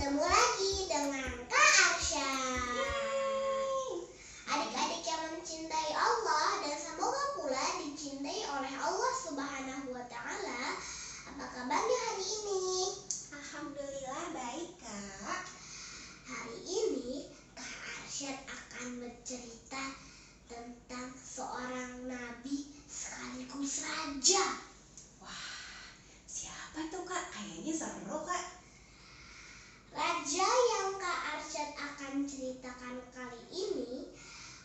Bertemu lagi dengan Kak Arsya. Adik-adik yang mencintai Allah dan semoga pula dicintai oleh Allah Subhanahu wa Ta'ala. Apa kabarnya hari ini? Alhamdulillah baik, Kak. Hari ini Kak Arsyad akan bercerita tentang seorang nabi sekaligus raja. Wah, siapa tuh, Kak? Kayaknya seru, Kak. Raja yang Kak Arsyad akan ceritakan kali ini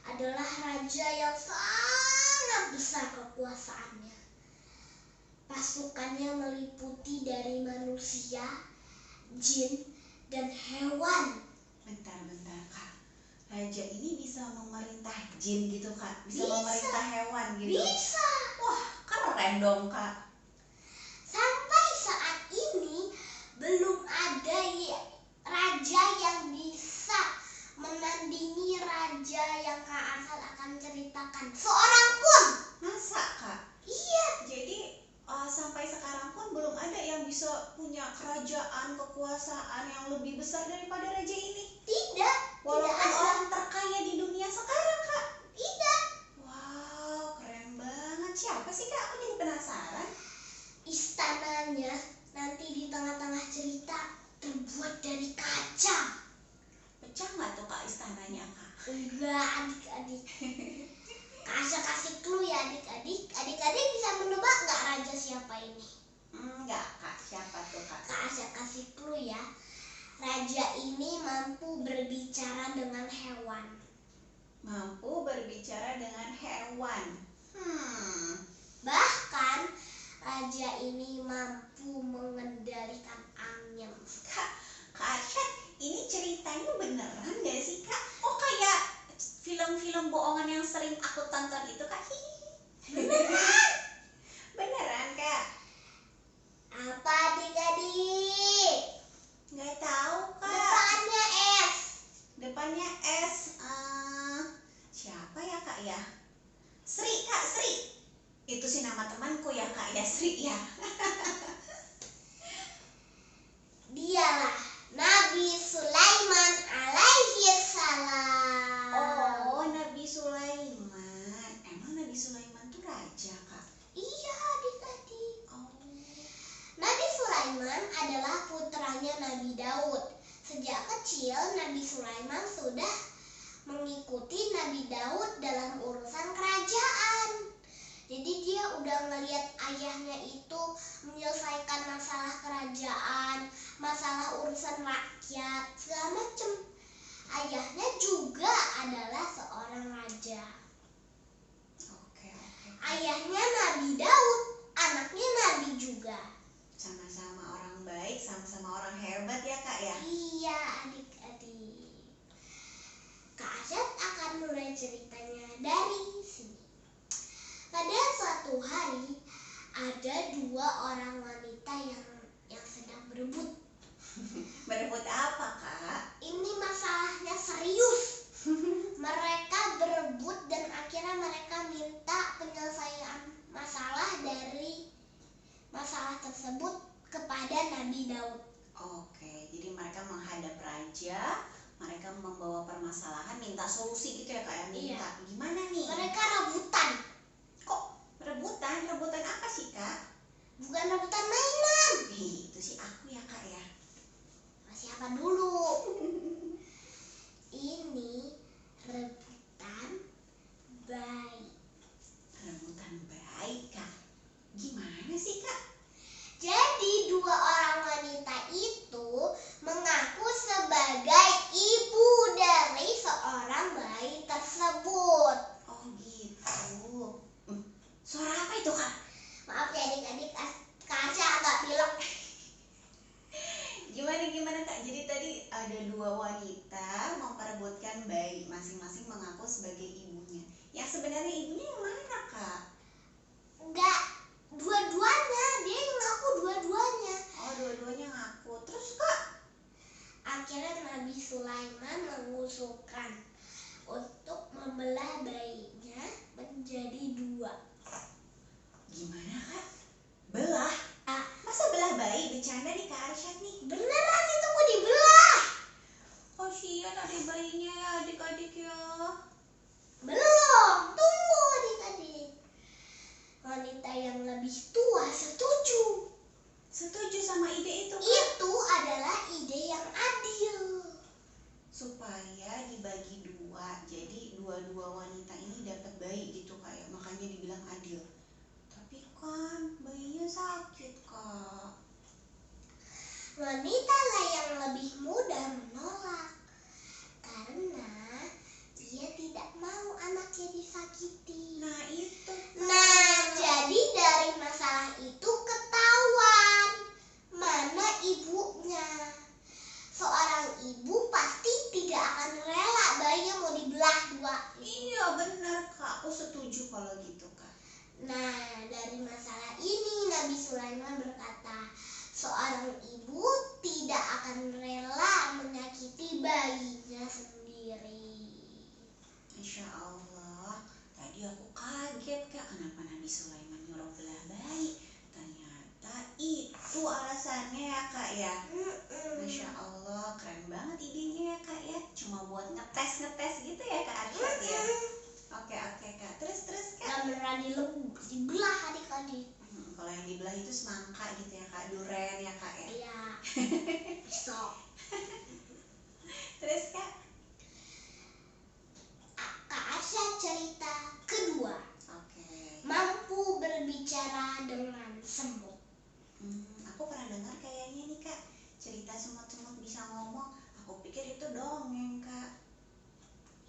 adalah raja yang sangat besar kekuasaannya. Pasukannya meliputi dari manusia, jin, dan hewan. Bentar, Kak. Raja ini bisa memerintah jin gitu, Kak? Bisa Bisa. memerintah hewan gitu? Bisa. Wah, keren dong, Kak. Sampai saat ini belum ada raja yang bisa menandingi raja yang Kak Arsyad akan ceritakan. Seorang pun. Masa, Kak? Iya. Jadi sampai sekarang pun belum ada yang bisa punya kerajaan, kekuasaan yang lebih besar daripada raja ini? Tidak. Walaupun Tidak ada. orang terkaya di dunia sekarang, Kak? Tidak. Wow, keren banget. Siapa sih, Kak? Aku jadi penasaran. Istananya nanti di tengah-tengah cerita terbuat dari kaca. Pecah nggak tuh, Kak, istananya, Kak? Enggak, adik-adik. Kak Asya kasih clue ya adik-adik. Adik-adik bisa menebak nggak raja siapa ini? Enggak, Kak. Siapa tuh, Kak? Kak Asya kasih clue ya. Raja ini mampu berbicara dengan hewan. Mampu berbicara dengan hewan. Bahkan raja ini mampu mengendalikan angin. Kak Arsyad, ini ceritanya beneran gak sih, Kak? Oh, kayak film-film bohongan yang sering aku tonton itu, Kak? Beneran? Beneran, Kak? Apa adik-adik? Nggak tahu, Kak. Depannya S. Depannya S. Siapa ya, Kak, ya? Sri, Kak, Sri. Itu sih nama temanku ya, Kak, ya, Sri ya. Dialah Nabi Sulaiman alaihi salam. Oh, Nabi Sulaiman. Emang Nabi Sulaiman tuh raja, Kak? Iya adik-adik. Oh. Nabi Sulaiman adalah putranya Nabi Daud. Sejak kecil Nabi Sulaiman sudah mengikuti Nabi Daud dalam urusan kerajaan. Jadi dia udah ngelihat ayahnya itu menyelesaikan masalah kerajaan, masalah urusan rakyat, segala macem. Ayahnya juga adalah seorang raja. Oke. Ayahnya Nabi Daud, anaknya Nabi juga. Sama-sama orang baik, sama-sama orang hebat ya, Kak, ya? Iya adik-adik. Kak Asyad akan mulai ceritanya dari sini. Pada suatu hari ada dua orang wanita yang sedang berebut. Berebut apa, Kak? Ini masalahnya serius. Mereka berebut dan akhirnya mereka minta penyelesaian masalah dari masalah tersebut kepada Nabi Daud. Oke, jadi mereka menghadap raja, mereka membawa permasalahan, minta solusi gitu ya, Kak, ya? Minta Iya. gimana nih? Mereka rebutan. Kok rebutan? Rebutan apa sih, Kak? Bukan rebutan mainan. Itu sih aku ya, Kak, ya. Siapa dulu? Ini rebutan baik. Rebutan baik, Kak. Gimana sih, Kak? Jadi dua orang wanita itu mengaku sebagai ibu dari seorang bayi tersebut. Oh, gitu. Suara apa itu, Kak? Maaf ya adik-adik, kaca agak pilek. Gimana, Kak? Jadi tadi ada dua wanita memperebutkan bayi, masing-masing mengaku sebagai ibunya. Yang sebenarnya ibunya yang mana, Kak? Enggak, dua-duanya. Dia yang ngaku dua-duanya. Oh, dua-duanya ngaku. Terus, Kak? Akhirnya Nabi Sulaiman mengusulkan untuk membelah bayinya menjadi dua. Gimana, Kak? Belah? Masa belah bayi? Bercanda nih, Kak Arsyad nih. Beneran itu mau dibelah. lah yang lebih mudah menolak, karena dia tidak mau anaknya disakiti. Nah itu. Nah, jadi dari masalah itu ketahuan mana ibunya. Seorang ibu pasti tidak akan rela bayinya mau dibelah dua. Iya benar Kak, aku setuju kalau gitu Kak. Nah, dari masalah ini Nabi Sulaiman berkata, seorang ibu tidak akan rela menyakiti bayinya sendiri. Masya Allah, tadi aku kaget Kak, kenapa Nabi Sulaiman nyuruh belah bayi? Ternyata itu alasannya ya Kak ya. Masya Allah, keren banget idenya ya Kak ya. Cuma buat ngetes gitu ya Kak Arsyad ya. Oke Kak, terus Kak. Gak beneran dibelah adik-adik. Kalau yang dibelah itu semangka gitu ya Kak, duren ya Kak ya. Iya. Pisau. Terus Kak. Kak Asya cerita kedua. Oke. Mampu berbicara dengan semut. Aku pernah dengar kayaknya nih Kak, cerita semut-semut bisa ngomong. Aku pikir itu dongeng Kak.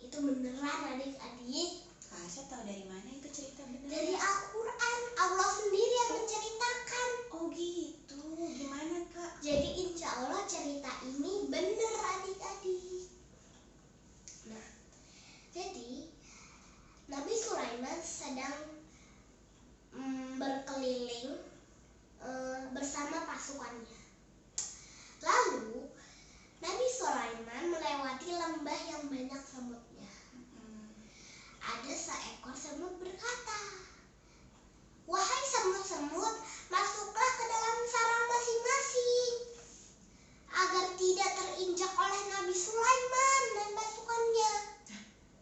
Itu beneran adik-adik. Kak Asya tahu dari mana itu cerita beneran? Dari Al-Quran, Allah sendiri yang menceritakan. Oh gitu, gimana Kak? Jadi insya Allah cerita ini bener adik-adik. Nah, jadi Nabi Sulaiman sedang berkeliling bersama pasukannya. Lalu Nabi Sulaiman melewati lembah yang banyak semutnya. Ada seekor semut berkata, "Wahai semut-semut, masuklah ke dalam sarang masing-masing agar tidak terinjak oleh Nabi Sulaiman dan pasukannya."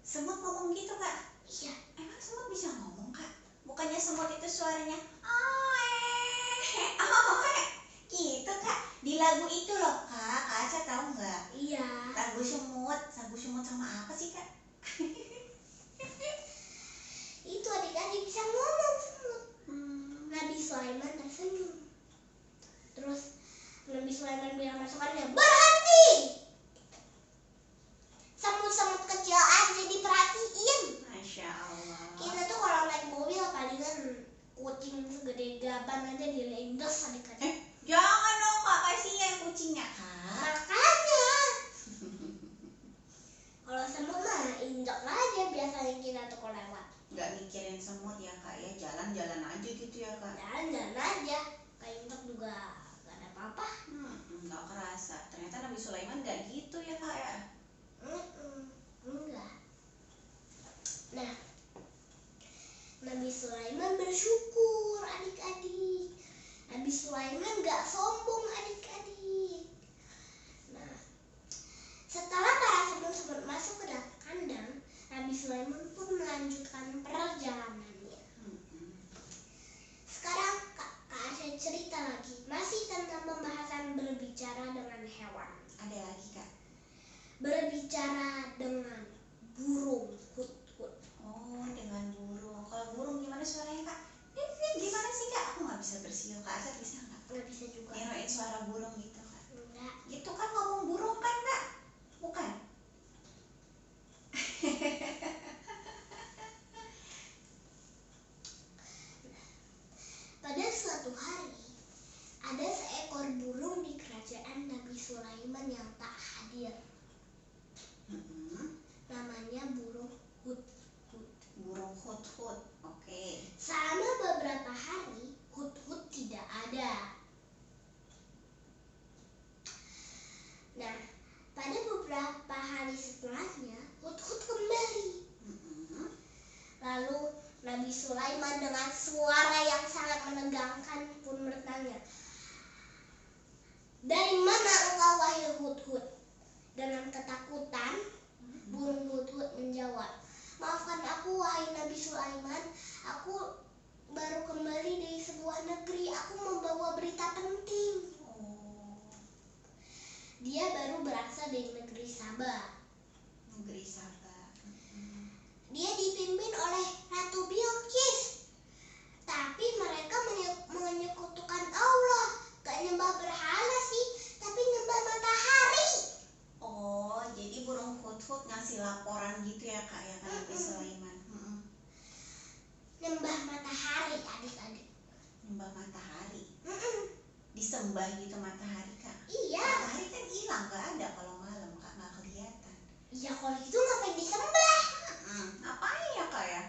Semut ngomong gitu Kak? Iya. Emang semut bisa ngomong Kak? Bukannya semut itu suaranya gitu Kak? Di lagu itu loh Kak, Kak Aca tahu nggak? Iya. Lagu semut sama apa sih Kak? Itu adik-adik bisa ngomong semut. Nabi Sulaiman tersenyum. Terus Nabi Sulaiman bilang pasukannya, "Berhenti! Semut-semut kecil aja diperhatiin." Masya Allah. Kita tuh kalau naik mobil palingan kucing segede gaban aja dilendos adik-adik. Jangan dong Kak, kasihan kucingnya Kak. Makanya kalau semut mah injak aja biasanya kita tuh kalau lewat. Nggak mikirin semut ya Kak ya, jalan-jalan aja gitu ya Kak. Jalan-jalan aja, kayak injak juga gak ada apa-apa. Nggak kerasa. Ternyata Nabi Sulaiman nggak gitu ya Kak ya. Enggak. Nah, Nabi Sulaiman bersyukur adik-adik. Nabi Sulaiman gak sombong adik-adik. Nah, setelah para semut-semut masuk ke dalam kandang, Nabi Sulaiman pun melanjutkan perjalanannya. Sekarang Kak Asya cerita lagi, masih tentang pembahasan berbicara dengan hewan. Ada lagi Kak? Berbicara dengan burung hut-hut. Oh, dengan burung. Kalau burung gimana suaranya Kak? Gimana sih Kak? Aku nggak bisa bersiul. Kak Asya bisa nggak? Nggak bisa juga. Niruin suara burung gitu Kak? Enggak. Gitu kan ngomong burung kan Kak? Bukan? Pada suatu hari, ada seekor burung di kerajaan Nabi Sulaiman yang tak hadir. Namanya burung hut-hut. Burung hut-hut. Oke. Selama beberapa hari, hut-hut tidak ada. Nah, pada beberapa hari setelahnya, hut-hut kembali. Lalu Nabi Sulaiman dengan suara yang sangat menegangkan pun bertanya, "Dari mana engkau wahai hut-hut?" Dengan ketakutan, burung hut-hut menjawab, "Maafkan aku wahai Nabi Sulaiman, aku baru kembali dari sebuah negeri, aku membawa berita penting." Dia baru berasal dari negeri Sabah. Negeri Sabah. Dia dipimpin oleh Ratu Bilqis. Tapi mereka menyekutukan Allah. Gak nyembah berhala sih, tapi nyembah menyembah matahari. Mm-mm. Disembah gitu matahari kak. Iya. Matahari kan hilang, nggak ada kalau malam kak, nggak kelihatan. Iya, kalau gitu ngapain disembah? Ngapain ya kak ya?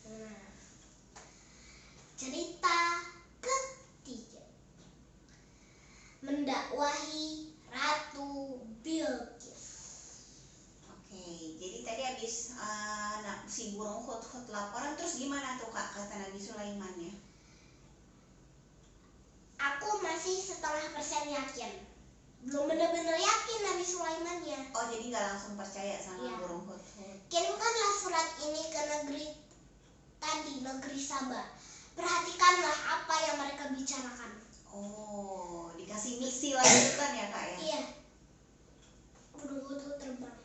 Nah, cerita ketiga, mendakwahi Ratu Bilqis. Oke, jadi tadi habis si burung hut-hut laporan, terus gimana tuh kak kata Nabi Sulaiman ya? Aku masih setengah persen yakin, belum benar-benar yakin Nabi Sulaimannya. Oh, jadi nggak langsung percaya sama Iya. burung hut-hut. Kirimkanlah surat ini ke negeri Sabah. Perhatikanlah apa yang mereka bicarakan. Oh, dikasih misi lanjutan ya kak ya? Iya. Burung hut-hut terbang.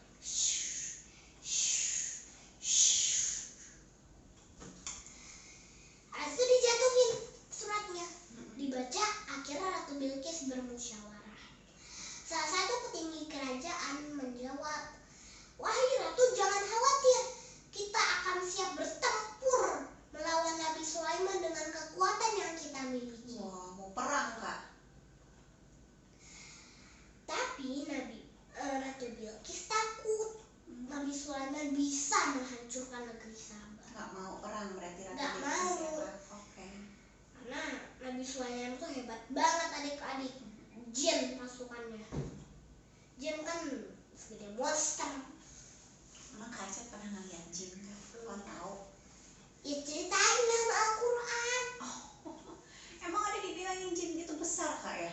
Itu dijatuhin suratnya. Dibaca, akhirnya Ratu Bilqis bermusyawarah. Salah satu petinggi kerajaan menjawab, "Wahai Ratu, jangan khawatir. Kita akan siap bertempur melawan Nabi Sulaiman dengan kekuatan yang kita miliki." Wah, mau perang kak? Tapi Ratu Bilqis takut Nabi Sulaiman bisa menghancurkan negeri Sabah. Nggak mau perang berarti Ratu Nggak Bilqis mau. ya kak? Oke. Karena Nabi Sulaiman tuh hebat banget adik-adik. Jin pasukannya. Jin kan segede monster. Emang kak Aceh pernah ngeliat jin kak? Kau tahu? Ya ceritain dalam Al-Quran. Emang ada dibilangin jin gitu besar kak ya?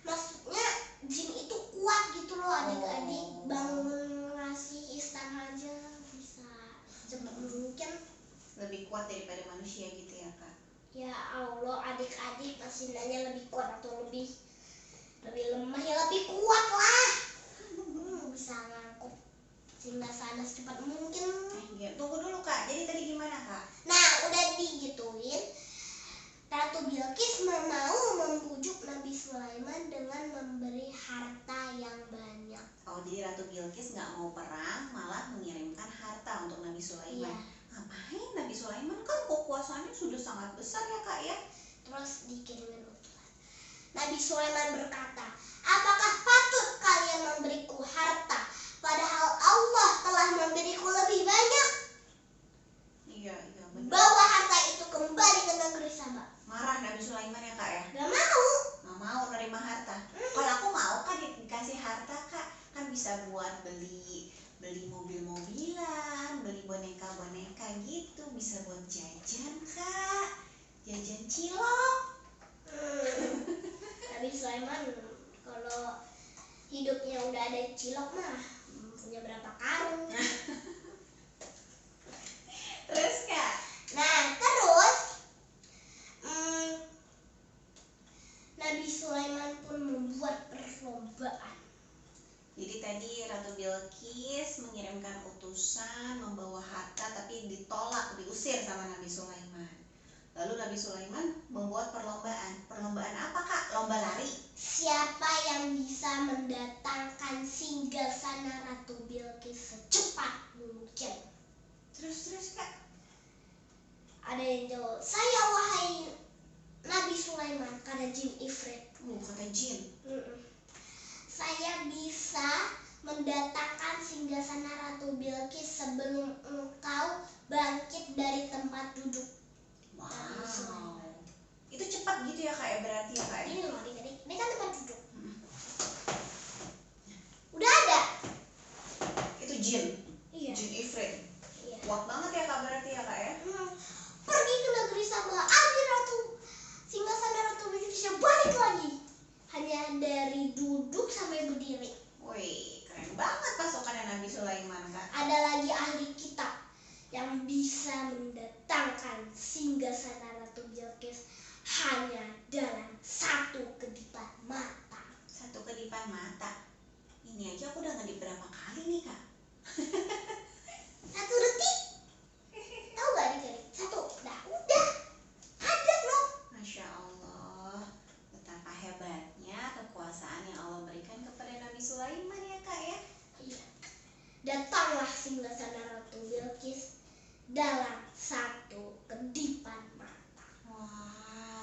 Maksudnya jin itu kuat gitu loh adik-adik. Oh. Bangun ngasih istana aja bisa secepat mungkin. Lebih kuat daripada manusia gitu ya kak? Ya Allah, adik-adik pasti nanya lebih kuat atau lebih lemah, ya lebih kuat lah. Bisa ngangkut singgasana secepat mungkin. Ya, tunggu dulu kak, jadi tadi gimana kak? Nah, udah digituin, Ratu Bilqis mau membujuk Nabi Sulaiman dengan memberi harta yang banyak. Oh, jadi Ratu Bilqis nggak mau perang, malah mengirimkan harta untuk Nabi Sulaiman. Iya. Ngapain? Nabi Sulaiman kan kekuasaannya sudah sangat besar ya kak ya? Terus dikirimin utusan. Nabi Sulaiman berkata, "Apakah patut kalian memberiku harta, padahal Allah telah memberiku lebih banyak? Iya benar. Bawa harta itu kembali ke negeri Sabah." Marah Nabi Sulaiman ya kak ya? Gak mau. Nggak mau nerima harta. Kalau aku mau kan dikasih harta kak, kan bisa buat beli mobil-mobilan, beli boneka-boneka gitu, bisa buat jajan kak, jajan cilok. Nabi Sulaiman kalau hidupnya udah ada cilok mah punya berapa karung. Terus kak? Nah terus Nabi Sulaiman pun membuat perlombaan. Jadi tadi Ratu Bilqis mengirimkan utusan membawa harta, tapi ditolak, diusir sama Nabi Sulaiman. Lalu Nabi Sulaiman membuat perlombaan. Perlombaan apa kak? Lomba lari. Siapa yang bisa mendatangkan singgasana Ratu Bilqis secepat mungkin? Terus kak? Ada yang jawab, "Saya wahai Nabi Sulaiman," kata jin Ifrit. Kata jin. "Saya bisa mendatangkan singgasana Ratu Bilqis sebelum engkau bangkit dari tempat duduk." Wow. Itu cepat gitu ya kak ya, berarti ya kak ya? Ini loh adik-adik, ini kan tempat duduk. Udah ada. Itu jin. Iya. Jin Ifrit. Iya. Kuat banget ya kak berarti ya kak ya? Pergi ke negeri Sabah, ambil singgasana Ratu Bilqisnya, balik lagi. Hanya dari duduk sampai berdiri. Wih, keren banget pasukannya Nabi Sulaiman kak. Ada lagi ahli kitab yang bisa mendatangkan singgasana Ratu Bilqis hanya dalam satu kedipan mata. Satu kedipan mata. Ini aja aku udah ngedip berapa kali nih kak? 1 detik. Tahu gak adik-adik? 1. Udah. Ada loh. Masya Allah, betapa hebatnya kekuasaan yang Allah berikan kepada Nabi Sulaiman ya kak ya? Iya. Datanglah singgasana Ratu Bilqis dalam satu kedipan mata. Wow,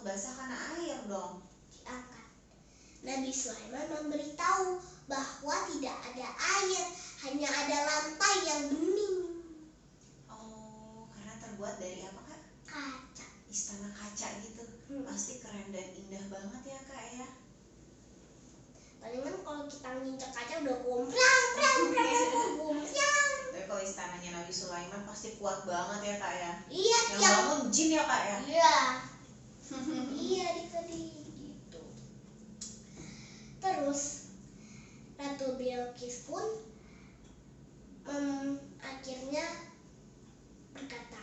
basah karena air dong. Diangkat. Nabi Sulaiman memberitahu bahwa tidak ada air, hanya ada lantai yang bening. Oh, karena terbuat dari apa Kak? Kaca. Istana kaca gitu. Pasti keren dan indah banget ya Kak ya. Palingan kalau kita nginjek kaca udah gombrang. Tapi kalau istananya Nabi Sulaiman pasti kuat banget ya Kak ya. Iya, Yang bangun jin ya Kak ya. Iya. Iya adik-adik gitu. Terus Ratu Bilqis pun akhirnya berkata,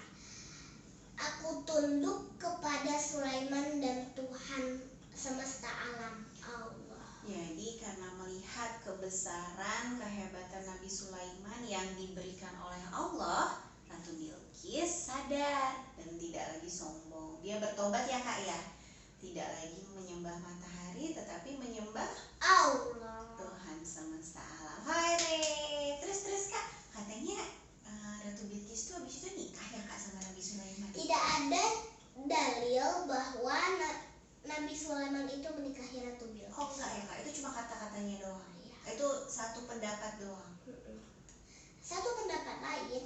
aku tunduk kepada Sulaiman dan Tuhan semesta alam Allah. Jadi karena melihat kebesaran kehebatan Nabi Sulaiman yang diberikan oleh Allah, Ratu Bilqis sadar dan tidak lagi sombong. Dia bertobat ya Kak ya. Tidak lagi menyembah matahari tetapi menyembah Allah. Tuhan semesta alam. Hai. Terus Kak, katanya Ratu Bilqis itu habis itu nikah ya Kak sama Nabi Sulaiman. Tidak ada dalil bahwa Nabi Sulaiman itu menikahi Ratu Bilqis. Oh enggak ya Kak, itu cuma kata-katanya doang. Iya. Itu satu pendapat doang. Satu pendapat lain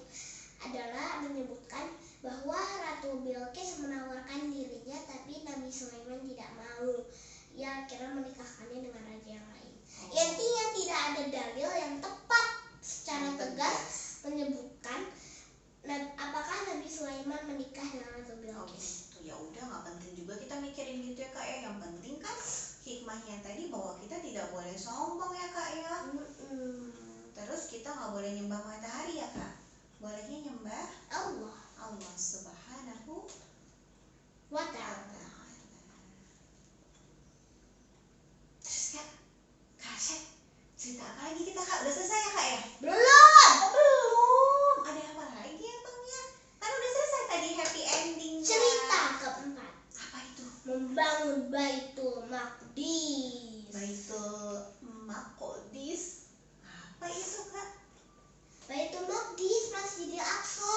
adalah menyebutkan bahwa Ratu Bilqis menawarkan dirinya, tapi Nabi Sulaiman tidak mau. Ia akhirnya menikahkannya dengan raja yang lain. Intinya tidak ada dalil yang tepat secara tegas menyebutkan apakah Nabi Sulaiman menikah dengan Ratu Bilqis. Ya udah, nggak penting juga kita mikirin gitu ya Kak ya. Yang penting kan hikmahnya tadi bahwa kita tidak boleh sombong ya Kak ya. Terus kita nggak boleh nyembah matahari ya Kak. Bolehnya nyembah Allah Subhanahu wa ta'ala. Terus Kak, cerita apa lagi kita Kak? Udah selesai ya Kak ya? Belum. Ada apa lagi ya Bang ya? Kan udah selesai tadi happy ending. Cerita keempat. Apa itu? Membangun Baitul Maqdis. Baitul Maqdis. Apa itu Kak? Baitul Maqdis, Masjidil Aqsa.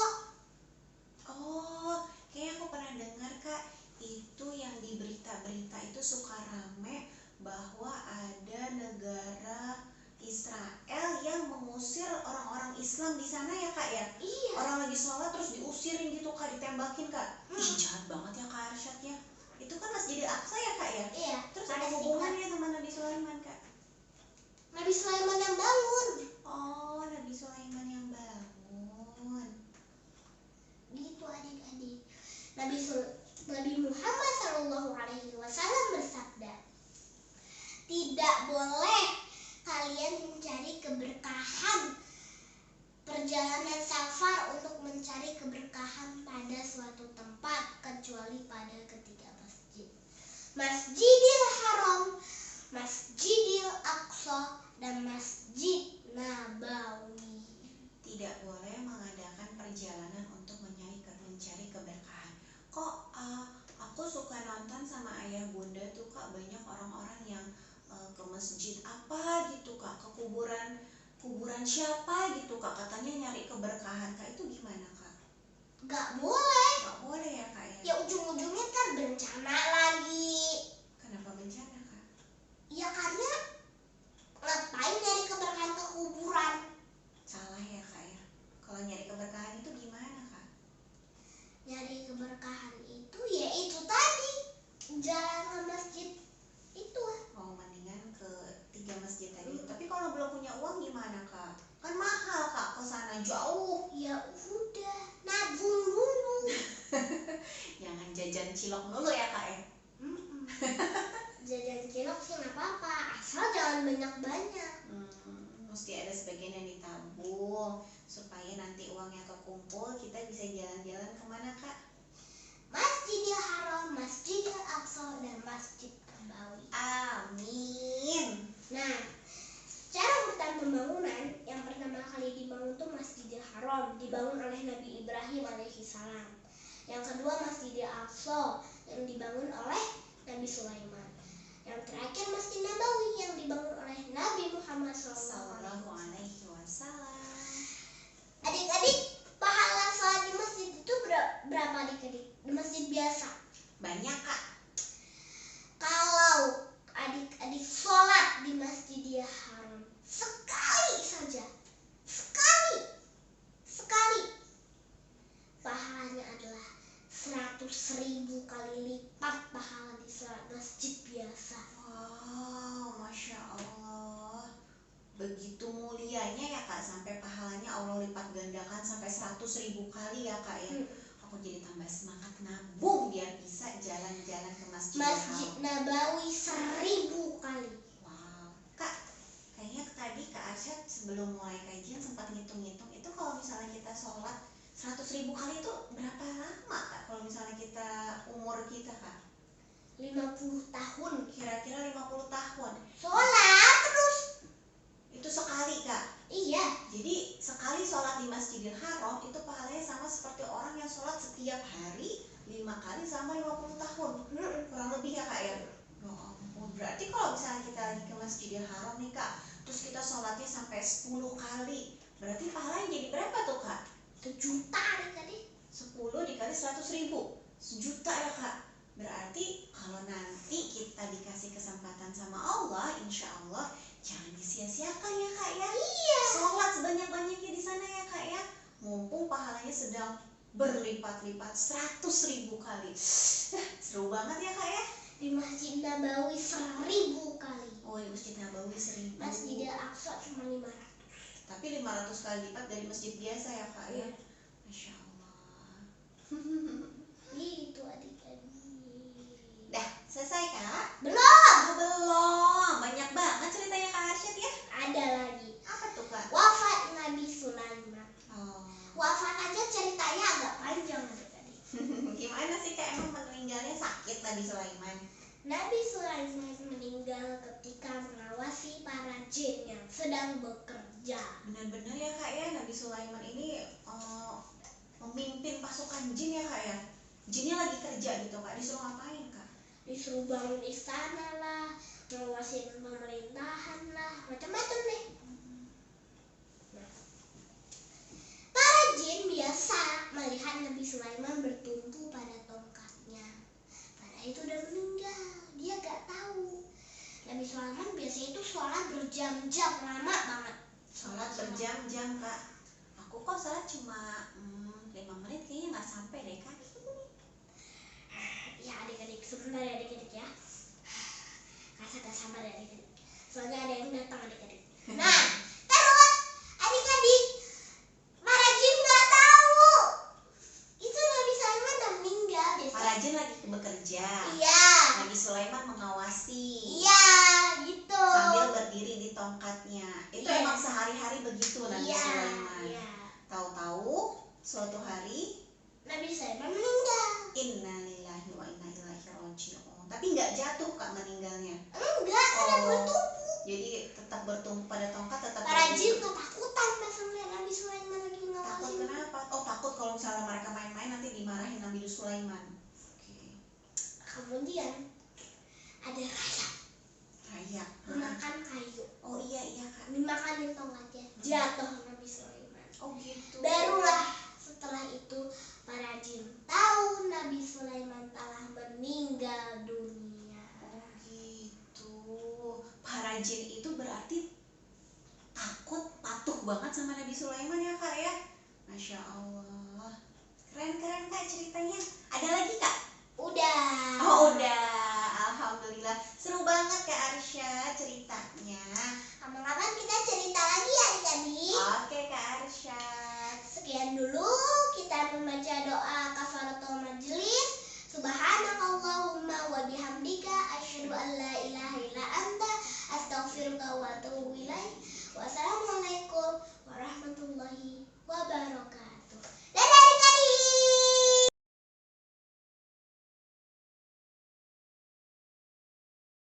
Oh, kayaknya aku pernah dengar Kak. Itu yang di berita-berita itu suka rame bahwa ada negara Israel yang mengusir orang-orang Islam di sana ya Kak ya. Iya. Orang lagi sholat terus diusirin gitu Kak, ditembakin Kak. Ih, jahat banget ya Kak Arsyadnya. Itu kan Masjidil Aqsa ya Kak ya? Iya. Terus ada hubungannya sama Nabi Sulaiman Kak? Nabi Sulaiman yang bangun. Oh, Nabi Sulaiman yang bangun. Gitu adik-adik. Nabi Muhammad SAW bersabda, tidak boleh kalian mencari keberkahan, perjalanan safar untuk mencari keberkahan pada suatu tempat kecuali pada ketiga masjid: Masjidil Haram, Masjidil Aqsa, dan Masjid Nabawi. Tidak boleh mengadakan perjalanan untuk mencari keberkahan. Kok aku suka nonton sama ayah bunda tuh Kak, banyak orang-orang yang ke masjid apa gitu Kak, ke kuburan siapa gitu Kak, katanya nyari keberkahan Kak. Itu gimana Kak? Gak boleh. Gak boleh ya Kak ya? Ya ujung-ujungnya kan bencana lagi. Kenapa bencana Kak? Ya karena ngapain nyari keberkahan ke kuburan? Salah ya Kak ya? Kalau nyari keberkahan itu gimana Kak? Nyari keberkahan itu ya itu tadi, jalan ke masjid itu. Oh, mendingan ke 3 masjid tadi. Tapi kalau belum punya uang gimana Kak? Kan mahal Kak, ke sana jauh. Ya udah, nabung dulu. Jangan jajan cilok dulu ya Kak ya? Jajan cilok sih nggak apa-apa, asal jangan banyak-banyak. Mesti ada sebagian yang ditabung supaya nanti uangnya kekumpul, kita bisa jalan-jalan kemana Kak? Masjidil Haram, Masjidil Aqsa, dan Masjid Nabawi. Amin. Nah, cara urutan pembangunan, yang pertama kali dibangun tuh Masjidil Haram, dibangun oleh Nabi Ibrahim alaihissalam. Yang kedua Masjidil Aqsa, yang dibangun oleh Nabi Sulaiman. Yang terakhir Masjid Nabawi, yang dibangun oleh Nabi Muhammad SAW. Adik-adik, pahala sholat di masjid itu berapa adik-adik? Di masjid biasa? Banyak Kak. 100.000 kali ya kak ya. Aku jadi tambah semangat nabung biar bisa jalan-jalan ke Masjidil Masjid Haram. Nabawi 1000 kali. Wow, kak, kayaknya tadi Kak Arsyad sebelum mulai kajian sempat ngitung-ngitung itu kalau misalnya kita sholat 100.000 kali itu berapa lama kak? Kalau misalnya kita umur kita kak, 50 tahun. kira-kira 50 tahun. Sholat terus. Itu sekali kak. Iya. Jadi sekali sholat di Masjidil Haram itu pahalanya sama seperti orang yang sholat setiap hari 5 kali sama 50 tahun. Kurang lebih ya kak ya. Ya ampun, berarti kalau misalnya kita lagi ke Masjidil Haram nih kak, terus kita sholatnya sampai 10 kali, berarti pahalanya jadi berapa tuh kak? 1 juta nih tadi. 10 dikali 100.000, 1 juta ya kak. Berarti kalau nanti kita dikasih kesempatan sama Allah, insya Allah jangan disia-siakan ya kak ya. Iya. Sholat sebanyak-banyaknya di sana ya kak ya. Mumpung pahalanya sedang berlipat-lipat 100.000 kali. Seru banget ya kak ya. Di Masjid Nabawi 1000 kali. Oh, di Masjid Nabawi 1000. Masjidil Aqsa cuma 500. Tapi 500 kali lipat dari masjid biasa ya kak ya. Masya Allah. Itu adik-adik. Dah selesai kak? Belum. Oh, belum. Banyak banget ceritanya Kak Arsyad ya. Ada lagi. Apa tuh kak? Wafat Nabi Sulaiman. Oh. Wafat aja ceritanya agak panjang adik-adik. Gimana sih kak, emang meninggalnya sakit Nabi Sulaiman? Nabi Sulaiman meninggal ketika mengawasi para jin yang sedang bekerja. Benar-benar ya kak ya, Nabi Sulaiman ini memimpin pasukan jin ya kak ya. Jinnya lagi kerja gitu kak, disuruh ngapain kak? Disuruh bangun istana lah, ngawasin pemerintahan lah, macam-macam deh. Para jin biasa melihat Nabi Sulaiman bertumpu pada tongkatnya. Pada itu udah meninggal, dia gak tahu. Nabi Sulaiman biasanya itu sholat berjam-jam, lama banget. Sholat berjam-jam kak. Aku kok sholat cuma 5 menit kayaknya nggak sampai deh kak. Ya adik-adik, sebentar ya adik-adik ya. Rasa gak sabar ya adik-adik. Soalnya ada yang datang adik-adik. Nah, terus adik-adik, para jin gak tahu itu Nabi Sulaiman udah meninggal. Para jin lagi bekerja. Iya. Nabi Sulaiman mengawasi. Iya, gitu. Sambil berdiri di tongkatnya. Itu Iya. emang sehari-hari begitu Nabi Iya, Sulaiman. iya. Tahu-tahu suatu hari Nabi Sulaiman meninggal. innalillahi wa inna ilaihi raji'un. Tapi nggak jatuh kak meninggalnya. Enggak, karena Oh. bertumpu. Jadi tetap bertumpu pada tongkat, tetap Para berdiri. jin ketakutan pas melihat Nabi Sulaiman lagi Takut ngawasin. kenapa? Oh takut kalau misalnya mereka main-main nanti dimarahin Nabi Sulaiman. Oke. Kemudian ada rayap Raya. memakan kayu. Oh iya kak. Dimakanin tongkatnya, jatuh Nabi Sulaiman. Oh gitu. Barulah setelah itu para jin tahu Nabi Sulaiman telah meninggal dunia. Oh gitu. Para jin itu berarti takut, patuh banget sama Nabi Sulaiman ya kak ya. Masya Allah. Keren kak ceritanya. Ada lagi kak? Udah. Oh udah. Alhamdulillah. Seru banget Kak Arsyad ceritanya. Kapan-kapan kita cerita lagi ya adik-adik. Oke Kak Arsyad. Sekian dulu